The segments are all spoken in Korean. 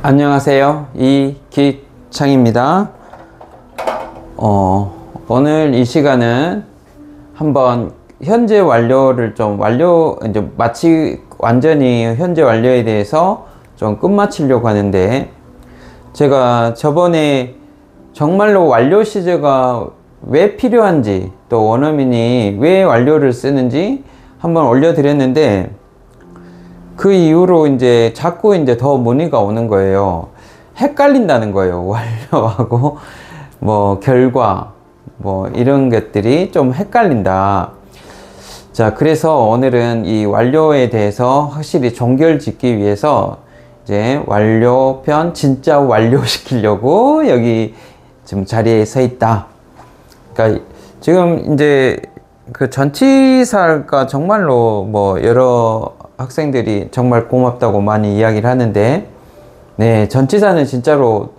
안녕하세요. 이기창입니다. 오늘 이 시간은 한번 현재 완료를 이제 완전히 현재 완료에 대해서 좀 끝마치려고 하는데, 제가 저번에 정말로 완료 시제가 왜 필요한지, 또 원어민이 왜 완료를 쓰는지 한번 올려드렸는데, 그 이후로 이제 자꾸 이제 더 문의가 오는 거예요. 헷갈린다는 거예요. 완료하고 뭐 결과 뭐 이런 것들이 좀 헷갈린다. 자, 그래서 오늘은 이 완료에 대해서 확실히 종결 짓기 위해서 이제 완료편 진짜 완료시키려고 여기 지금 자리에 서 있다. 그러니까 지금 이제 그 전치사가 정말로 뭐 여러 학생들이 정말 고맙다고 많이 이야기를 하는데, 네, 전치사는 진짜로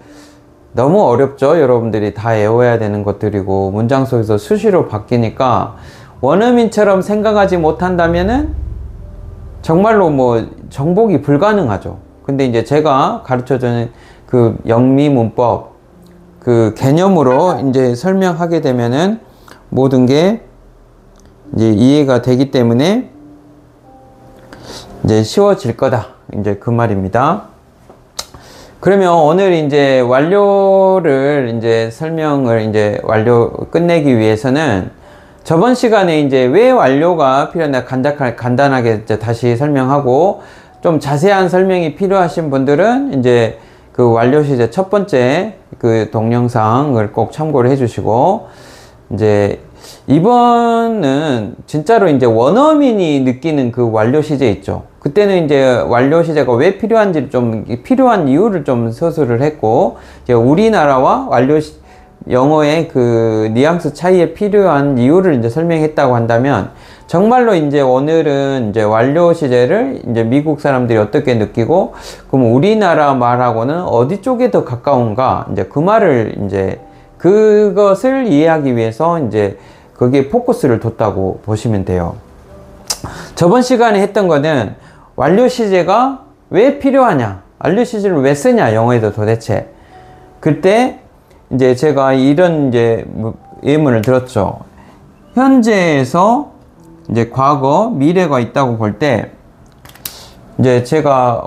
너무 어렵죠. 여러분들이 다 외워야 되는 것들이고, 문장 속에서 수시로 바뀌니까 원어민처럼 생각하지 못한다면은 정말로 뭐 정복이 불가능하죠. 근데 이제 제가 가르쳐주는 그 영미 문법 그 개념으로 이제 설명하게 되면은 모든 게 이제 이해가 되기 때문에 이제 쉬워질 거다. 이제 그 말입니다. 그러면 오늘 이제 완료를 이제 설명을 이제 끝내기 위해서는 저번 시간에 이제 왜 완료가 필요한가 간단하게 이제 다시 설명하고, 좀 자세한 설명이 필요하신 분들은 이제 그 완료 시제 첫 번째 그 동영상을 꼭 참고를 해 주시고, 이제 이번은 진짜로 이제 원어민이 느끼는 그 완료 시제 있죠. 그때는 이제 완료 시제가 왜 필요한지 필요한 이유를 좀 서술을 했고, 이제 우리나라와 영어의 그 뉘앙스 차이에 필요한 이유를 이제 설명했다고 한다면, 정말로 이제 오늘은 이제 완료 시제를 이제 미국 사람들이 어떻게 느끼고, 그럼 우리나라 말하고는 어디 쪽에 더 가까운가, 이제 그 말을 이제 그것을 이해하기 위해서 이제 거기에 포커스를 뒀다고 보시면 돼요. 저번 시간에 했던 거는 완료 시제가 왜 필요하냐, 완료 시제를 왜 쓰냐, 영어에도 도대체. 그때 이제 제가 이런 이제 예문을 들었죠. 현재에서 이제 과거, 미래가 있다고 볼 때, 이제 제가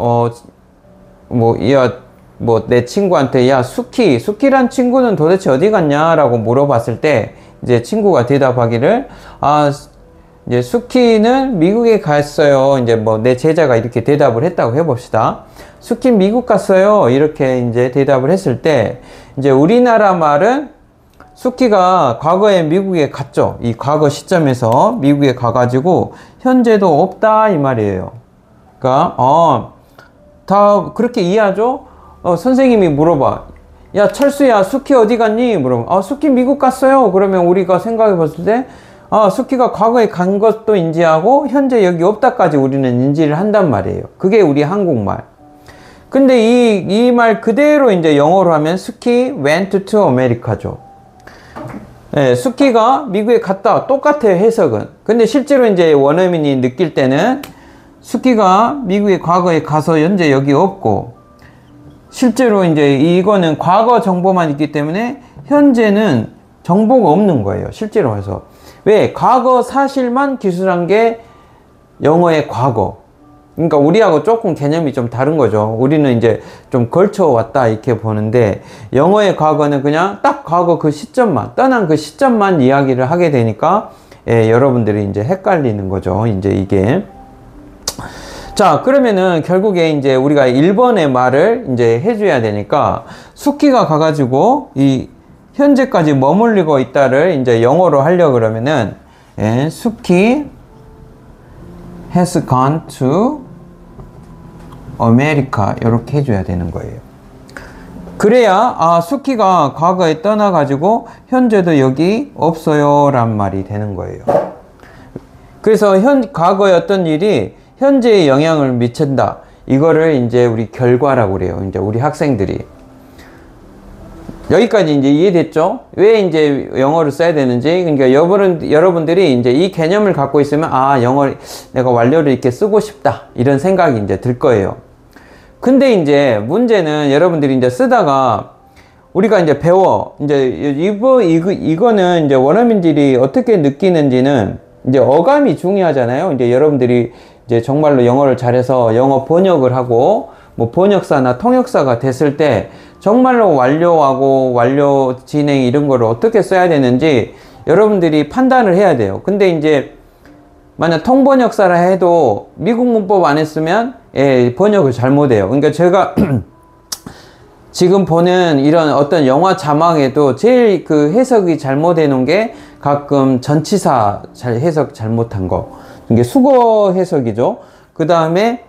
내 친구한테, 야, 수키란 친구는 도대체 어디 갔냐? 라고 물어봤을 때, 이제 친구가 대답하기를, 이제 수키는 미국에 갔어요. 이제 내 제자가 이렇게 대답을 했다고 해봅시다. 수키 미국 갔어요. 이렇게 이제 대답을 했을 때, 이제 우리나라 말은 수키가 과거에 미국에 갔죠. 이 과거 시점에서 미국에 가가지고 현재도 없다 이 말이에요. 그러니까 다 그렇게 이해하죠? 선생님이 물어봐. 야, 철수야, 수키 어디 갔니? 물어봐. 수키 미국 갔어요. 그러면 우리가 생각해 봤을 때, 수키가 과거에 간 것도 인지하고 현재 여기 없다까지 우리는 인지를 한단 말이에요. 그게 우리 한국말. 근데 이 말 그대로 이제 영어로 하면 수키 went to America죠. 네, 수키가 미국에 갔다. 똑같아요, 해석은. 근데 실제로 이제 원어민이 느낄 때는 수키가 미국에 과거에 가서 현재 여기 없고, 실제로 이제 이거는 과거 정보만 있기 때문에 현재는 정보가 없는 거예요, 실제로 해서. 왜? 과거 사실만 기술한 게 영어의 과거. 그러니까 우리하고 조금 개념이 좀 다른 거죠. 우리는 이제 좀 걸쳐왔다 이렇게 보는데, 영어의 과거는 그냥 딱 과거 그 시점만, 떠난 그 시점만 이야기를 하게 되니까, 여러분들이 이제 헷갈리는 거죠. 이제 이게. 자, 그러면은 결국에 이제 우리가 1번의 말을 이제 해줘야 되니까, 수키가 가가지고 이 현재까지 머물리고 있다를 이제 영어로 하려고 그러면은, 수키 has gone to America 이렇게 해줘야 되는 거예요. 그래야 수키가 과거에 떠나가지고 현재도 여기 없어요 란 말이 되는 거예요. 그래서 과거의 어떤 일이 현재에 영향을 미친다, 이거를 이제 우리 결과라고 그래요. 이제 우리 학생들이. 여기까지 이제 이해됐죠? 왜 이제 영어를 써야 되는지. 그러니까 여러분들이 이제 이 개념을 갖고 있으면, 영어 내가 완료를 이렇게 쓰고 싶다, 이런 생각이 이제 들 거예요. 근데 이제 문제는 여러분들이 이제 쓰다가 우리가 이제 배워. 이제 이거는 이제 원어민들이 어떻게 느끼는지는 이제 어감이 중요하잖아요. 이제 여러분들이 이제 정말로 영어를 잘해서 영어 번역을 하고 뭐 번역사나 통역사가 됐을 때 정말로 완료하고 완료 진행 이런 거를 어떻게 써야 되는지 여러분들이 판단을 해야 돼요. 근데 이제 만약 통번역사라 해도 미국 문법 안 했으면 번역을 잘못해요. 그러니까 제가 지금 보는 이런 어떤 영화 자막에도 제일 그 해석이 잘못해 놓은 게 가끔 전치사 해석 잘못한 거. 이게 수거 해석이죠. 그 다음에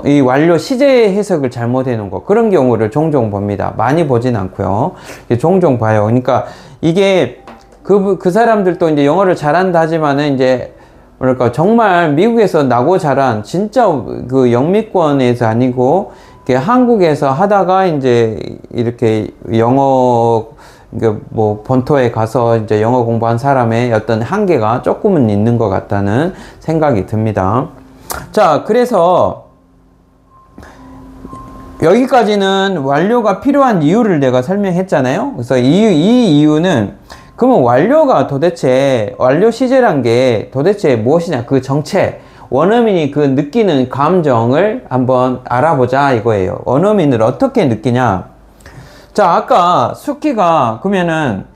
이 완료 시제 해석을 잘못해 놓은 거. 그런 경우를 종종 봅니다. 많이 보진 않고요. 종종 봐요. 그러니까 이게 그 사람들도 이제 영어를 잘한다 하지만은 이제 뭐랄까 정말 미국에서 나고 자란 진짜 그 영미권에서 아니고 한국에서 하다가 이제 이렇게 영어 뭐 본토에 가서 이제 영어 공부한 사람의 어떤 한계가 조금은 있는 것 같다는 생각이 듭니다. 자, 그래서 여기까지는 완료가 필요한 이유를 내가 설명했잖아요. 그래서 이 이유는 그러면 완료가 도대체 완료 시제란 게 도대체 무엇이냐, 그 정체, 원어민이 그 느끼는 감정을 한번 알아보자 이거예요. 원어민을 어떻게 느끼냐. 자, 아까 수키가 그러면은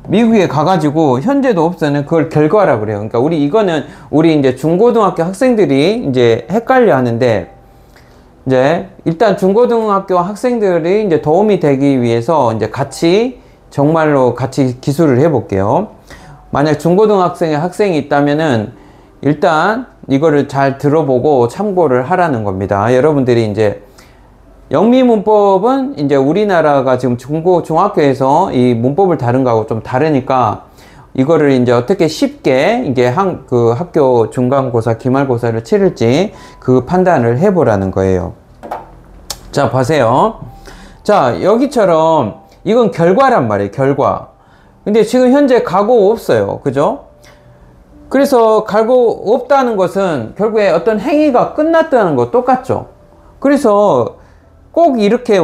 미국에 가가지고 현재도 없어는 그걸 결과라 그래요. 그러니까 우리 이제 중고등학교 학생들이 이제 헷갈려 하는데, 이제 일단 중고등학교 학생들이 이제 도움이 되기 위해서 이제 정말로 같이 기술을 해볼게요. 만약 중고등학생의 학생이 있다면은 일단 이거를 잘 들어보고 참고를 하라는 겁니다. 여러분들이 이제 영미 문법은 이제 우리나라가 지금 중학교에서 이 문법을 다룬 거하고 좀 다르니까 이거를 이제 어떻게 쉽게 이게 그 학교 중간고사, 기말고사를 치를지 그 판단을 해보라는 거예요. 자, 보세요. 자, 여기처럼 이건 결과란 말이에요. 결과. 근데 지금 현재 가고 없어요. 그죠? 그래서 가고 없다는 것은 결국에 어떤 행위가 끝났다는 거 똑같죠. 그래서 꼭 이렇게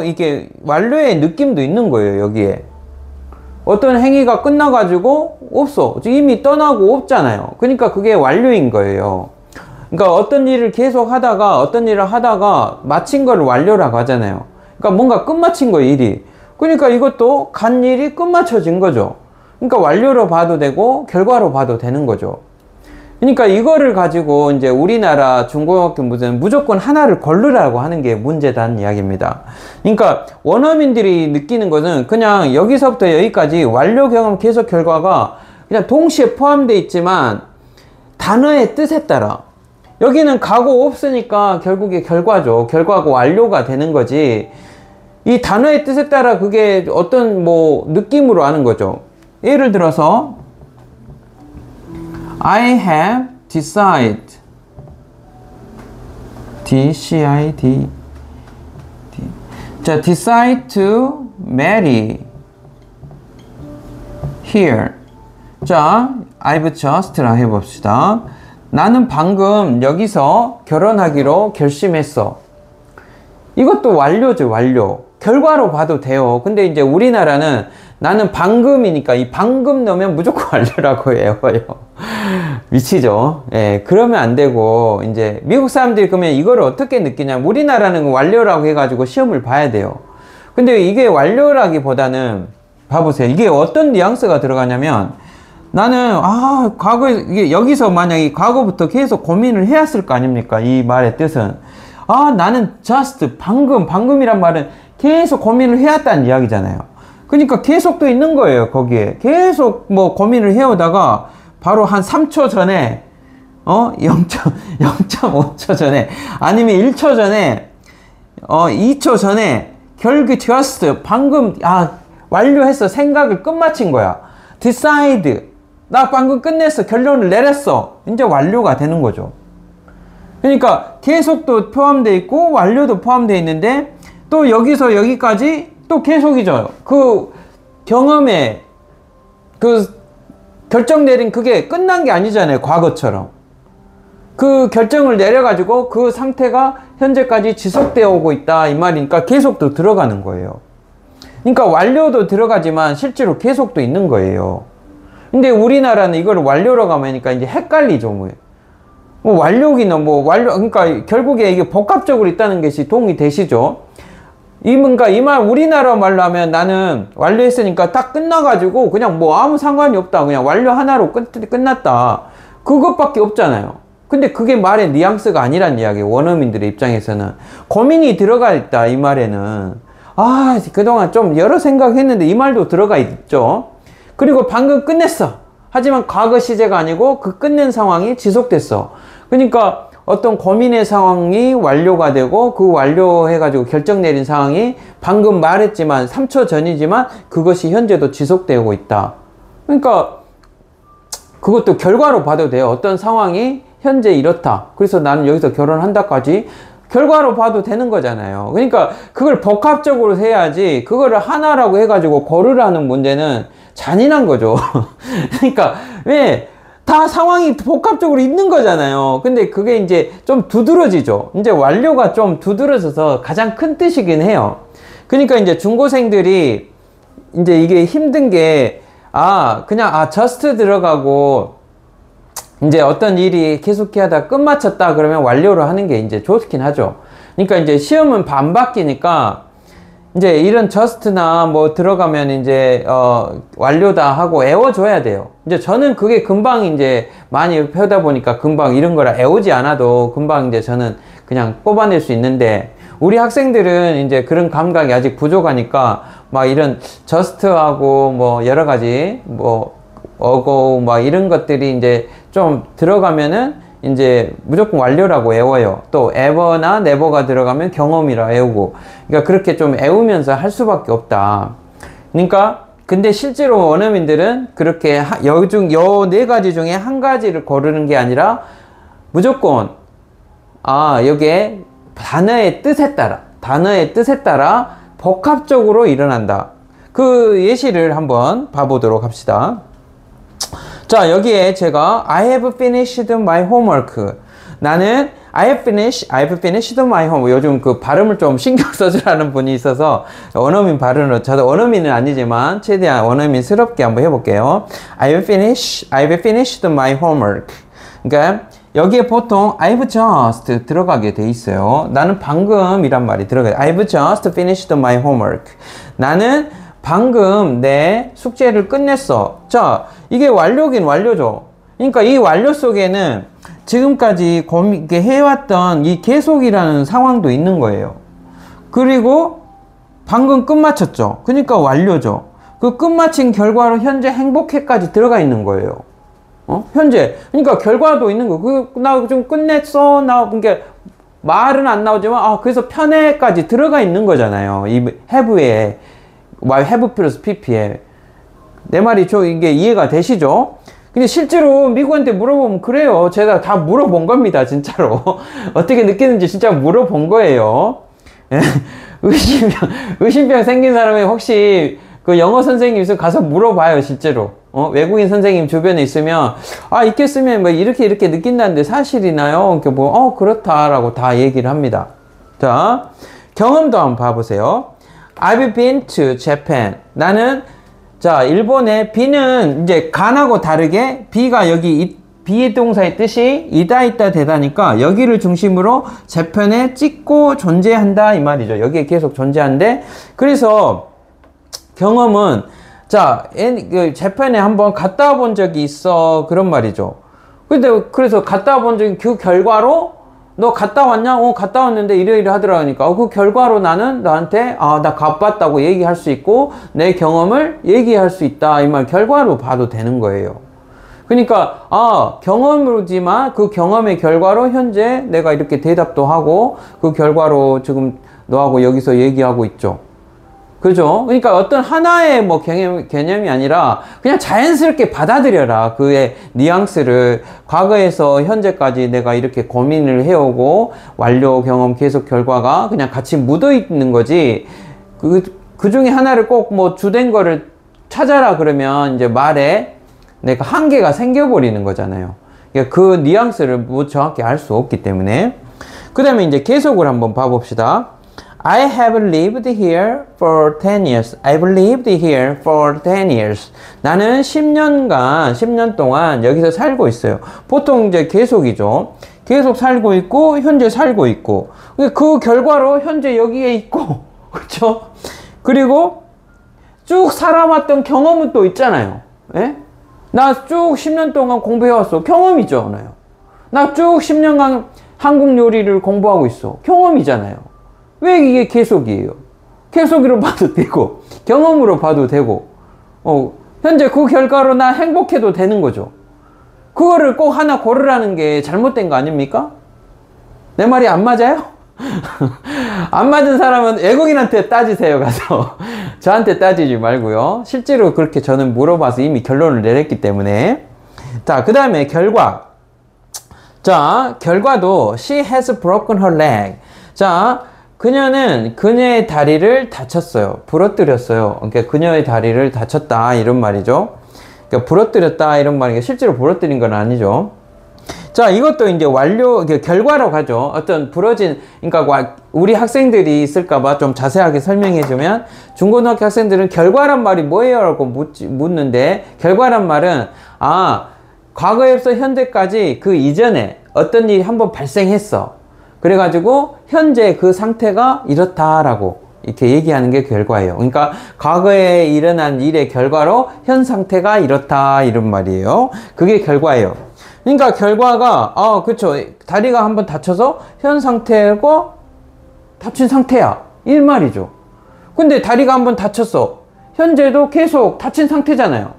이게 완료의 느낌도 있는 거예요. 여기에 어떤 행위가 끝나가지고 없어, 이미 떠나고 없잖아요. 그러니까 그게 완료인 거예요. 그러니까 어떤 일을 계속 하다가 어떤 일을 하다가 마친 걸 완료라고 하잖아요. 그러니까 뭔가 끝마친 거예요, 일이. 그러니까 이것도 간 일이 끝마쳐진 거죠. 그러니까 완료로 봐도 되고 결과로 봐도 되는 거죠. 그러니까 이거를 가지고 이제 우리나라 중고등학교 무조건 하나를 고르라고 하는 게 문제다는 이야기입니다. 그러니까 원어민들이 느끼는 것은 그냥 여기서부터 여기까지 완료, 경험, 계속, 결과가 그냥 동시에 포함되어 있지만 단어의 뜻에 따라 여기는 가고 없으니까 결국에 결과죠. 결과고 완료가 되는 거지. 이 단어의 뜻에 따라 그게 어떤 뭐 느낌으로 하는 거죠. 예를 들어서 I have decided, D-C-I-D, 자, decide to marry here. 자, I've just라 해봅시다. 나는 방금 여기서 결혼하기로 결심했어. 이것도 완료죠, 완료. 결과로 봐도 돼요. 근데 이제 우리나라는 나는 방금이니까 이 방금 넣으면 무조건 완료라고 해요. 미치죠? 예, 그러면 안 되고, 이제 미국 사람들이 그러면 이걸 어떻게 느끼냐면 우리나라는 완료라고 해가지고 시험을 봐야 돼요. 근데 이게 완료라기보다는 봐보세요. 이게 어떤 뉘앙스가 들어가냐면 나는 과거에 이게 여기서 만약에 과거부터 계속 고민을 해왔을 거 아닙니까? 이 말의 뜻은 나는 just 방금이란 말은 계속 고민을 해왔다는 이야기잖아요. 그러니까 계속도 있는 거예요. 거기에 계속 뭐 고민을 해오다가 바로 한 3초 전에 0.5초 전에 아니면 1초 전에 2초 전에 결국 just 방금 완료했어. 생각을 끝마친 거야. decide 나 방금 끝냈어. 결론을 내렸어. 이제 완료가 되는 거죠. 그러니까 계속도 포함되어 있고 완료도 포함되어 있는데 또 여기서 여기까지 또 계속이죠. 그 경험에 그 결정 내린 그게 끝난 게 아니잖아요. 과거처럼. 그 결정을 내려가지고 그 상태가 현재까지 지속되어 오고 있다 이 말이니까 계속도 들어가는 거예요. 그러니까 완료도 들어가지만 실제로 계속도 있는 거예요. 근데 우리나라는 이걸 완료라고 하니까 이제 헷갈리죠. 뭐 완료기는 뭐 완료, 그러니까 결국에 이게 복합적으로 있다는 것이 동의 되시죠? 그러니까 이 말 우리나라 말로 하면 나는 완료했으니까 딱 끝나가지고 그냥 뭐 아무 상관이 없다. 그냥 완료 하나로 끝났다. 그것밖에 없잖아요. 근데 그게 말의 뉘앙스가 아니란 이야기예요. 원어민들의 입장에서는. 고민이 들어가 있다. 이 말에는. 아, 그동안 좀 여러 생각했는데 이 말도 들어가 있죠. 그리고 방금 끝냈어. 하지만 과거 시제가 아니고 그 끝낸 상황이 지속됐어. 그러니까 어떤 고민의 상황이 완료가 되고 그 완료해가지고 결정 내린 상황이 방금 말했지만 3초 전이지만 그것이 현재도 지속되고 있다. 그러니까 그것도 결과로 봐도 돼요. 어떤 상황이 현재 이렇다. 그래서 나는 여기서 결혼한다까지 결과로 봐도 되는 거잖아요. 그러니까 그걸 복합적으로 해야지 그거를 하나라고 해가지고 고르라는 문제는 잔인한 거죠. 그러니까 왜 다 상황이 복합적으로 있는 거잖아요. 근데 그게 이제 좀 두드러지죠. 이제 완료가 좀 두드러져서 가장 큰 뜻이긴 해요. 그러니까 이제 중고생들이 이제 이게 힘든 게 그냥 just 들어가고 이제 어떤 일이 계속해 하다 끝마쳤다 그러면 완료로 하는 게 이제 좋긴 하죠. 그러니까 이제 시험은 반바퀴니까 이제 이런 just나 뭐 들어가면 이제 완료다 하고 애워줘야 돼요. 이제 저는 그게 금방 이제 많이 배우다 보니까 금방 이런 거라 애우지 않아도 금방 이제 저는 그냥 뽑아낼 수 있는데 우리 학생들은 이제 그런 감각이 아직 부족하니까 막 이런 just하고 뭐 여러 가지 뭐 어고 막 이런 것들이 이제 좀 들어가면은 이제 무조건 완료라고 애워요. 또 ever나 never가 들어가면 경험이라 애우고. 그러니까 그렇게 좀 애우면서 할 수밖에 없다. 그러니까 근데 실제로 원어민들은 그렇게 요 네 가지 중에 한 가지를 고르는 게 아니라 무조건 여기에 단어의 뜻에 따라 복합적으로 일어난다. 그 예시를 한번 봐보도록 합시다. 자, 여기에 제가 I have finished my homework. 나는 I have finished my homework. 요즘 그 발음을 좀 신경 써주라는 분이 있어서 원어민 발음으로, 저도 원어민은 아니지만 최대한 원어민스럽게 한번 해볼게요. I have finished my homework. 그러니까 여기에 보통 I've just 들어가게 돼 있어요. 나는 방금이란 말이 들어가요. I've just finished my homework. 나는 방금 내 숙제를 끝냈어. 자, 이게 완료긴 완료죠. 그러니까 이 완료 속에는 지금까지 해왔던 이 계속이라는 상황도 있는 거예요. 그리고 방금 끝마쳤죠. 그러니까 완료죠. 그 끝마친 결과로 현재 행복해까지 들어가 있는 거예요. 현재. 그러니까 결과도 있는 거. 나 좀 끝냈어. 그러니까 말은 안 나오지만, 그래서 편애까지 들어가 있는 거잖아요. 이 have에. have 플러스 pp에. 내 말이 이게 이해가 되시죠? 근데 실제로 미국한테 물어보면 그래요. 제가 다 물어본 겁니다. 진짜로. 어떻게 느끼는지 진짜 물어본 거예요. 의심병 생긴 사람이 혹시 그 영어 선생님 있으면 가서 물어봐요. 실제로. 외국인 선생님 주변에 있으면 있겠으면 뭐 이렇게 느낀다는데 사실이나요? 이렇게 그렇다라고 다 얘기를 합니다. 자, 경험도 한번 봐보세요. I've been to Japan. 나는, 자, 일본의 be는 이제 간하고 다르게 be가 여기 비동사의 뜻이 있다 되다니까 여기를 중심으로 재편에 찍고 존재한다 이 말이죠. 여기에 계속 존재한데, 그래서 경험은 자, 재편에 한번 갔다 본 적이 있어 그런 말이죠. 그래서 갔다 본 적이 그 결과로 너 갔다 왔냐? 갔다 왔는데 이래 하더라 하니까 그 결과로 나는 나한테 나 가봤다고 얘기할 수 있고 내 경험을 얘기할 수 있다 이 말 결과로 봐도 되는 거예요. 그러니까 경험으로지만 그 경험의 결과로 현재 내가 이렇게 대답도 하고 그 결과로 지금 너하고 여기서 얘기하고 있죠. 그죠? 그러니까 어떤 하나의 뭐 개념이 아니라 그냥 자연스럽게 받아들여라. 그의 뉘앙스를 과거에서 현재까지 내가 이렇게 고민을 해오고 완료 경험 계속 결과가 그냥 같이 묻어 있는 거지. 그 중에 하나를 꼭 뭐 주된 거를 찾아라 그러면 이제 말에 내가 한계가 생겨버리는 거잖아요. 그 뉘앙스를 뭐 정확히 알 수 없기 때문에. 그 다음에 이제 계속을 한번 봐봅시다. I have lived here for 10 years. I've lived here for 10 years. 나는 10년 동안 여기서 살고 있어요. 보통 이제 계속이죠. 계속 살고 있고, 현재 살고 있고. 그 결과로 현재 여기에 있고, 그쵸? 그리고 쭉 살아왔던 경험은 또 있잖아요. 예? 나 쭉 10년 동안 공부해왔어. 경험이잖아요. 나 쭉 10년간 한국 요리를 공부하고 있어. 경험이잖아요. 왜 이게 계속이에요? 계속으로 봐도 되고, 경험으로 봐도 되고, 현재 그 결과로 나 행복해도 되는 거죠. 그거를 꼭 하나 고르라는 게 잘못된 거 아닙니까? 내 말이 안 맞아요? 안 맞은 사람은 외국인한테 따지세요, 가서. 저한테 따지지 말고요. 실제로 그렇게 저는 물어봐서 이미 결론을 내렸기 때문에. 자, 그 다음에 결과. 자, 결과도 she has broken her leg. 자, 그녀는 그녀의 다리를 다쳤어요. 부러뜨렸어요. 그러니까 그녀의 다리를 다쳤다 이런 말이죠. 그러니까 부러뜨렸다 이런 말이니까 실제로 부러뜨린 건 아니죠. 자, 이것도 이제 완료 결과로 가죠. 어떤 부러진, 그러니까 우리 학생들이 있을까봐 좀 자세하게 설명해주면, 중고등학교 학생들은 결과란 말이 뭐예요? 라고 묻는데, 결과란 말은 과거에서 현재까지 그 이전에 어떤 일이 한번 발생했어. 그래가지고 현재 그 상태가 이렇다라고 이렇게 얘기하는 게 결과예요. 그러니까 과거에 일어난 일의 결과로 현 상태가 이렇다 이런 말이에요. 그게 결과예요. 그러니까 결과가 그쵸, 다리가 한번 다쳐서 현 상태고 다친 상태야 이 말이죠. 근데 다리가 한번 다쳤어. 현재도 계속 다친 상태잖아요.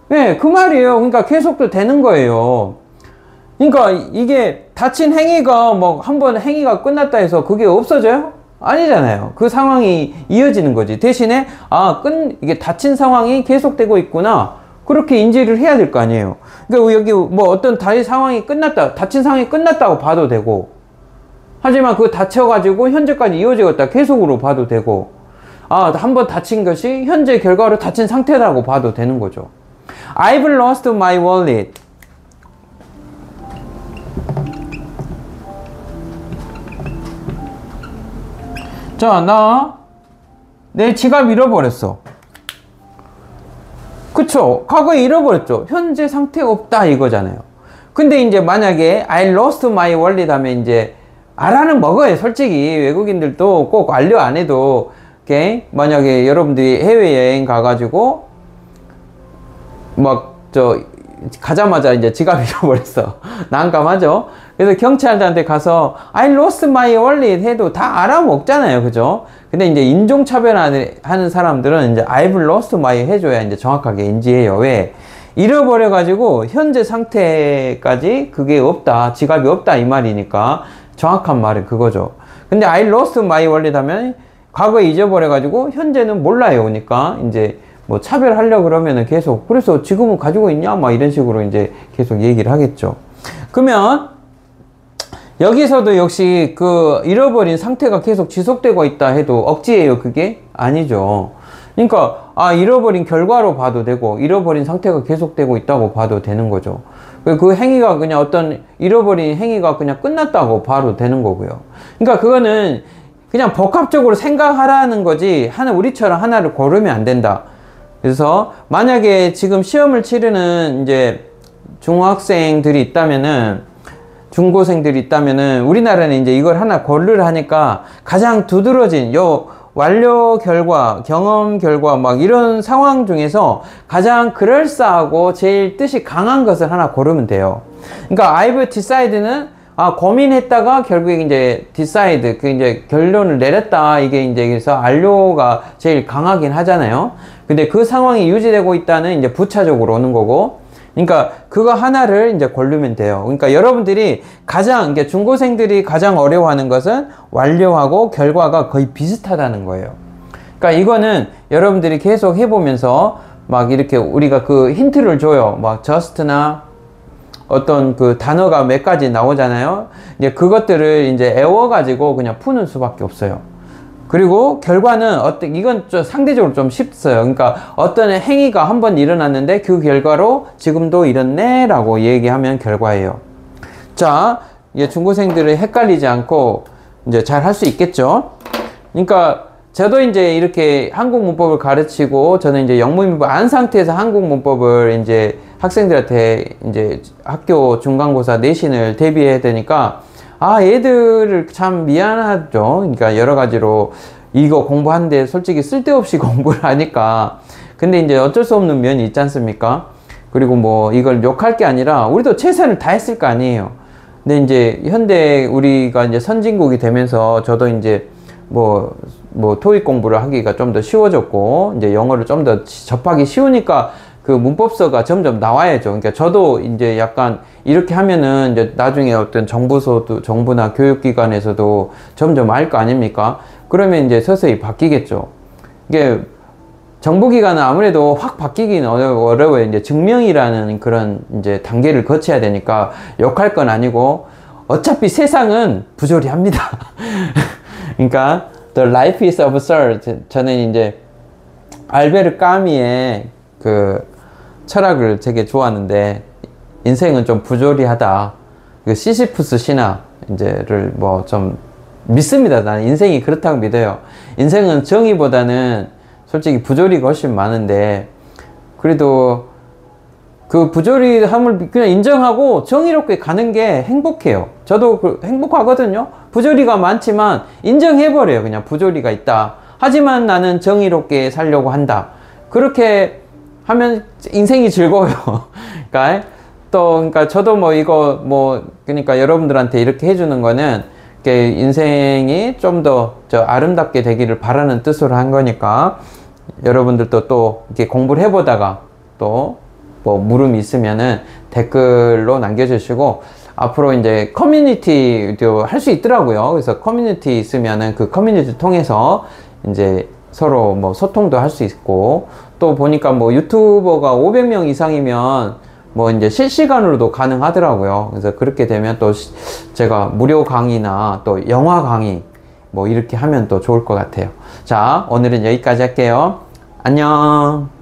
네, 그 말이에요. 그러니까 계속도 되는 거예요. 그러니까 이게 다친 행위가 한번 행위가 끝났다 해서 그게 없어져요? 아니잖아요. 그 상황이 이어지는 거지. 대신에 이게 다친 상황이 계속되고 있구나. 그렇게 인지를 해야 될 거 아니에요. 그러니까 여기 어떤 상황이 끝났다, 다친 상황이 끝났다고 봐도 되고, 하지만 그 다쳐가지고 현재까지 이어지겠다 계속으로 봐도 되고, 한번 다친 것이 현재 결과로 다친 상태라고 봐도 되는 거죠. I've lost my wallet. 자, 내 지갑 잃어버렸어. 그쵸? 과거에 잃어버렸죠. 현재 상태가 없다 이거잖아요. 근데 이제 만약에 I lost my wallet 하면 이제 알아는 먹어요. 솔직히 외국인들도 꼭 완료 안 해도, 만약에 여러분들이 해외여행 가가지고 가자마자 이제 지갑 잃어버렸어. 난감하죠? 그래서 경찰들한테 가서 I lost my wallet 해도 다 알아먹잖아요. 그죠? 근데 이제 인종차별하는 사람들은 이제 I've lost my 해줘야 이제 정확하게 인지해요. 왜? 잃어버려가지고 현재 상태까지 그게 없다. 지갑이 없다. 이 말이니까 정확한 말은 그거죠. 근데 I lost my wallet 하면 과거에 잊어버려가지고 현재는 몰라요. 그러니까 이제 차별하려고 그러면은 계속, 그래서 지금은 가지고 있냐? 이런 식으로 이제 계속 얘기를 하겠죠. 그러면, 여기서도 역시 그 잃어버린 상태가 계속 지속되고 있다 해도 억지예요, 그게? 아니죠. 그러니까, 잃어버린 결과로 봐도 되고, 잃어버린 상태가 계속되고 있다고 봐도 되는 거죠. 그 행위가 그냥 잃어버린 행위가 그냥 끝났다고 봐도 되는 거고요. 그러니까 그거는 그냥 복합적으로 생각하라는 거지, 우리처럼 하나를 고르면 안 된다. 그래서 만약에 지금 시험을 치르는 이제 중학생들이 있다면은, 중고생들이 있다면은, 우리나라는 이제 이걸 하나 고르를 하니까 가장 두드러진 완료 결과, 경험 결과 이런 상황 중에서 가장 그럴싸하고 제일 뜻이 강한 것을 하나 고르면 돼요. 그러니까 I've decided는 고민했다가 결국에 이제 decide, 이제 결론을 내렸다. 이게 이제 그래서 완료가 제일 강하긴 하잖아요. 근데 그 상황이 유지되고 있다는 이제 부차적으로 오는 거고, 그러니까 그거 하나를 이제 고르면 돼요. 그러니까 여러분들이 이게 중고생들이 가장 어려워하는 것은 완료하고 결과가 거의 비슷하다는 거예요. 그러니까 이거는 여러분들이 계속 해보면서 이렇게 우리가 그 힌트를 줘요. just나 어떤 그 단어가 몇 가지 나오잖아요. 이제 그것들을 이제 애워가지고 그냥 푸는 수밖에 없어요. 그리고 결과는 이건 좀 상대적으로 좀 쉽어요. 그러니까 어떤 행위가 한번 일어났는데 그 결과로 지금도 이렇네 라고 얘기하면 결과예요. 자, 이제 중고생들이 헷갈리지 않고 이제 잘 할 수 있겠죠. 그러니까 저도 이제 이렇게 한국 문법을 가르치고 저는 이제 영문문법 안 상태에서 한국 문법을 이제 학생들한테 이제 학교 중간고사 내신을 대비해야 되니까 얘들을 참 미안하죠. 그러니까 여러 가지로 이거 공부하는데 솔직히 쓸데없이 공부를 하니까. 근데 이제 어쩔 수 없는 면이 있지 않습니까? 그리고 뭐 이걸 욕할 게 아니라 우리도 최선을 다했을 거 아니에요. 근데 이제 현대 우리가 이제 선진국이 되면서 저도 이제 뭐 토익 공부를 하기가 좀 더 쉬워졌고 이제 영어를 좀 더 접하기 쉬우니까 그 문법서가 점점 나와야죠. 그러니까 저도 이제 약간 이렇게 하면은 이제 나중에 어떤 정부나 교육기관에서도 점점 알 거 아닙니까? 그러면 이제 서서히 바뀌겠죠. 이게 정부기관은 아무래도 확 바뀌기는 어려워요. 이제 증명이라는 그런 이제 단계를 거쳐야 되니까 욕할 건 아니고 어차피 세상은 부조리합니다. 그러니까 The Life is Absurd. 저는 이제 알베르 까미의 그 철학을 되게 좋아하는데 인생은 좀 부조리하다. 그 시시푸스 신화 이제를 뭐 좀 믿습니다. 나는 인생이 그렇다고 믿어요. 인생은 정의보다는 솔직히 부조리가 훨씬 많은데 그래도 그 부조리함을 그냥 인정하고 정의롭게 가는 게 행복해요. 저도 행복하거든요. 부조리가 많지만 인정해버려요. 그냥 부조리가 있다. 하지만 나는 정의롭게 살려고 한다. 그렇게 하면 인생이 즐거워요. 그러니까 저도 뭐 이거 그러니까 여러분들한테 이렇게 해주는 거는 인생이 좀 더 아름답게 되기를 바라는 뜻으로 한 거니까 여러분들도 또 이렇게 공부를 해보다가 또 뭐 물음이 있으면은 댓글로 남겨주시고 앞으로 이제 커뮤니티도 할 수 있더라고요. 그래서 커뮤니티 있으면은 그 커뮤니티 통해서 이제 서로 뭐 소통도 할 수 있고 또 보니까 뭐 유튜버가 500명 이상이면 뭐 이제 실시간으로도 가능하더라고요. 그래서 그렇게 되면 또 제가 무료 강의나 또 영화 강의 뭐 이렇게 하면 또 좋을 것 같아요. 자, 오늘은 여기까지 할게요. 안녕.